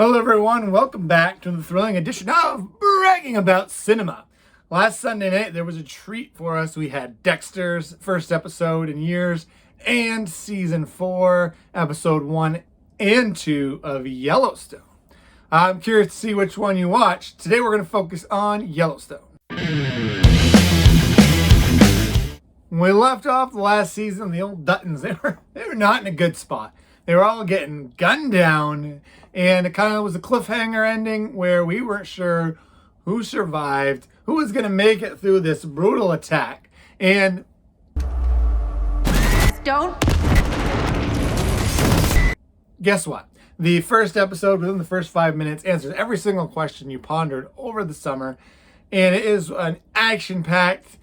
Hello everyone, and welcome back to the thrilling edition of Bragging About Cinema. Last Sunday night there was a treat for us. We had Dexter's first episode in years and season 4, episode 1 and 2 of Yellowstone. I'm curious to see which one you watched. Today we're going to focus on Yellowstone. When we left off the last season, the old Duttons, they were not in a good spot. They were all getting gunned down, and it kind of was a cliffhanger ending where we weren't sure who survived, who was going to make it through this brutal attack. And Don't. guess what? The first episode, within the first 5 minutes, answers every single question you pondered over the summer, and it is an action-packed,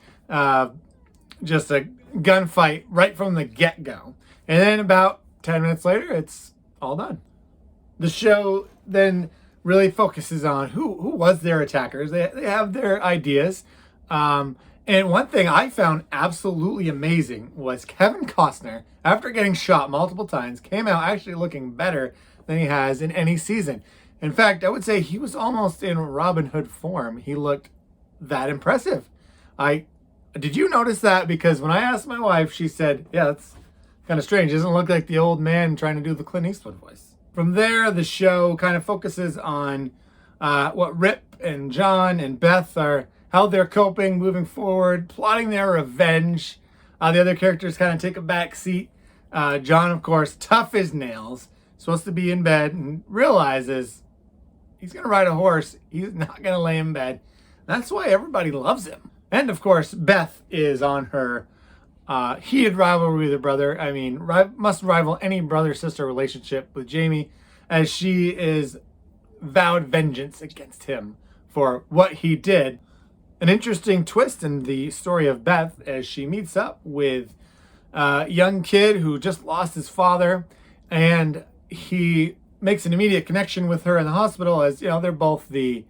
just a gunfight right from the get-go. And then about 10 minutes later, it's all done. The show then really focuses on who was their attackers. They have their ideas. And one thing I found absolutely amazing was Kevin Costner, after getting shot multiple times, came out actually looking better than he has in any season. In fact, I would say he was almost in Robin Hood form. He looked that impressive. Did you notice that? Because when I asked my wife, she said, yeah, that's kind of strange. It doesn't look like the old man trying to do the Clint Eastwood voice. From there, the show kind of focuses on what Rip and John and Beth are, how they're coping, moving forward, plotting their revenge. The other characters kind of take a back seat. John, of course, tough as nails, supposed to be in bed, and realizes he's going to ride a horse. He's not going to lay in bed. That's why everybody loves him. And, of course, Beth is on her heated rivalry with her brother. I mean, must rival any brother-sister relationship with Jamie, as she is vowed vengeance against him for what he did. An interesting twist in the story of Beth as she meets up with a young kid who just lost his father, and he makes an immediate connection with her in the hospital, as you know they're both the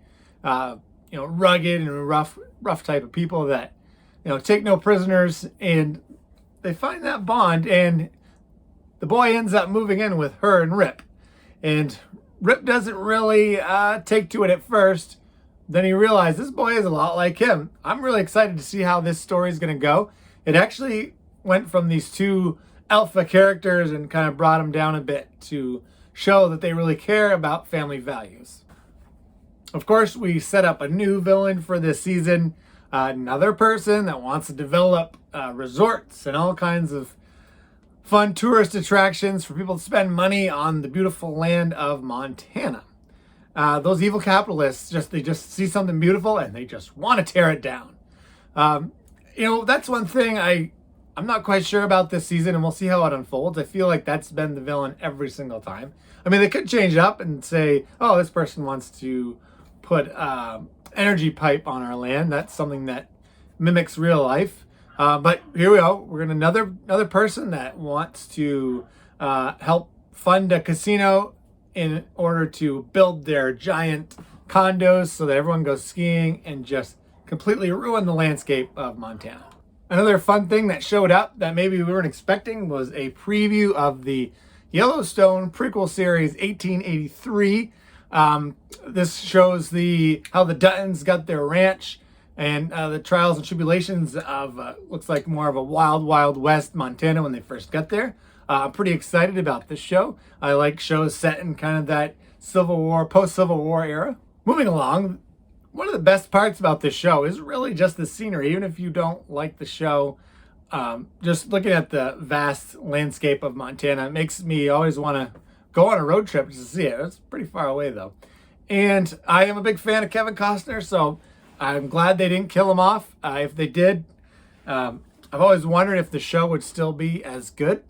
rugged and rough type of people that take no prisoners, and they find that bond, and the boy ends up moving in with her and Rip. And Rip doesn't really take to it at first. Then he realized this boy is a lot like him. I'm really excited to see how this story is going to go. It actually went from these two alpha characters and kind of brought them down a bit to show that they really care about family values. Of course, we set up a new villain for this season. Another person that wants to develop resorts and all kinds of fun tourist attractions for people to spend money on the beautiful land of Montana. Those evil capitalists, they just see something beautiful and they just want to tear it down. That's one thing I'm not quite sure about this season, and we'll see how it unfolds. I feel like that's been the villain every single time. I mean, they could change it up and say, oh, this person wants to put energy pipe on our land. That's something that mimics real life. But here we go. We're going to another person that wants to help fund a casino in order to build their giant condos so that everyone goes skiing and just completely ruin the landscape of Montana. Another fun thing that showed up that maybe we weren't expecting was a preview of the Yellowstone prequel series 1883. This shows how the Duttons got their ranch and the trials and tribulations of looks like more of a wild west Montana when they first got there. I'm pretty excited about this show. I like shows set in kind of that post-Civil War era. Moving along, one of the best parts about this show is really just the scenery. Even if you don't like the show, just looking at the vast landscape of Montana, it makes me always want to go on a road trip just to see it. It's pretty far away, though. And I am a big fan of Kevin Costner, so I'm glad they didn't kill him off. If they did, I've always wondered if the show would still be as good.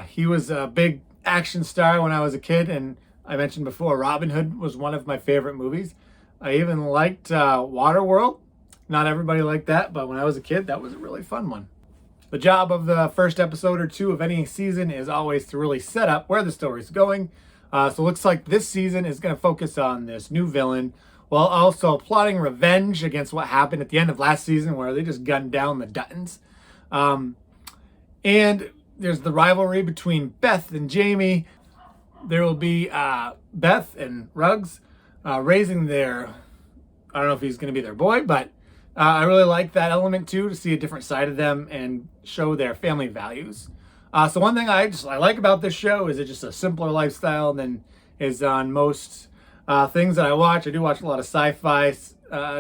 He was a big action star when I was a kid, and I mentioned before, Robin Hood was one of my favorite movies. I even liked Waterworld. Not everybody liked that, but when I was a kid, that was a really fun one. The job of the first episode or two of any season is always to really set up where the story's going. So it looks like this season is going to focus on this new villain, while also plotting revenge against what happened at the end of last season where they just gunned down the Duttons. And there's the rivalry between Beth and Jamie. There will be Beth and Ruggs raising their, I don't know if he's going to be their boy, but I really like that element too, to see a different side of them and show their family values. So one thing I like about this show is it's just a simpler lifestyle than is on most things that I watch. I do watch a lot of sci-fi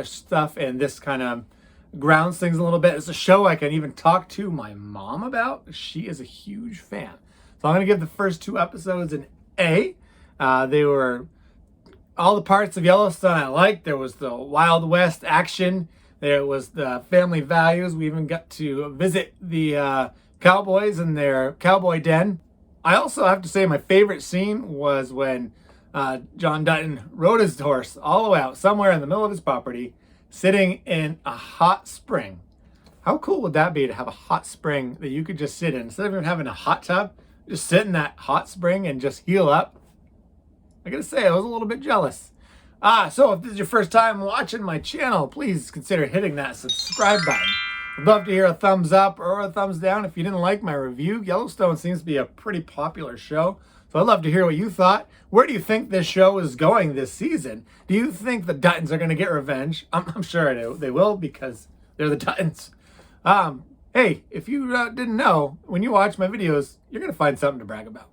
stuff, and this kind of grounds things a little bit. It's a show I can even talk to my mom about. She is a huge fan. So I'm going to give the first 2 episodes an A. They were all the parts of Yellowstone I liked. There was the Wild West action. There was the family values. We even got to visit the cowboys in their cowboy den. I also have to say my favorite scene was when John Dutton rode his horse all the way out somewhere in the middle of his property, sitting in a hot spring. How cool would that be to have a hot spring that you could just sit in? Instead of even having a hot tub, just sit in that hot spring and just heal up. I gotta say, I was a little bit jealous. So if this is your first time watching my channel, please consider hitting that subscribe button. I'd love to hear a thumbs up or a thumbs down if you didn't like my review. Yellowstone seems to be a pretty popular show, so I'd love to hear what you thought. Where do you think this show is going this season? Do you think the Duttons are going to get revenge? I'm sure they will, because they're the Duttons. Hey, if you didn't know, when you watch my videos, you're going to find something to brag about.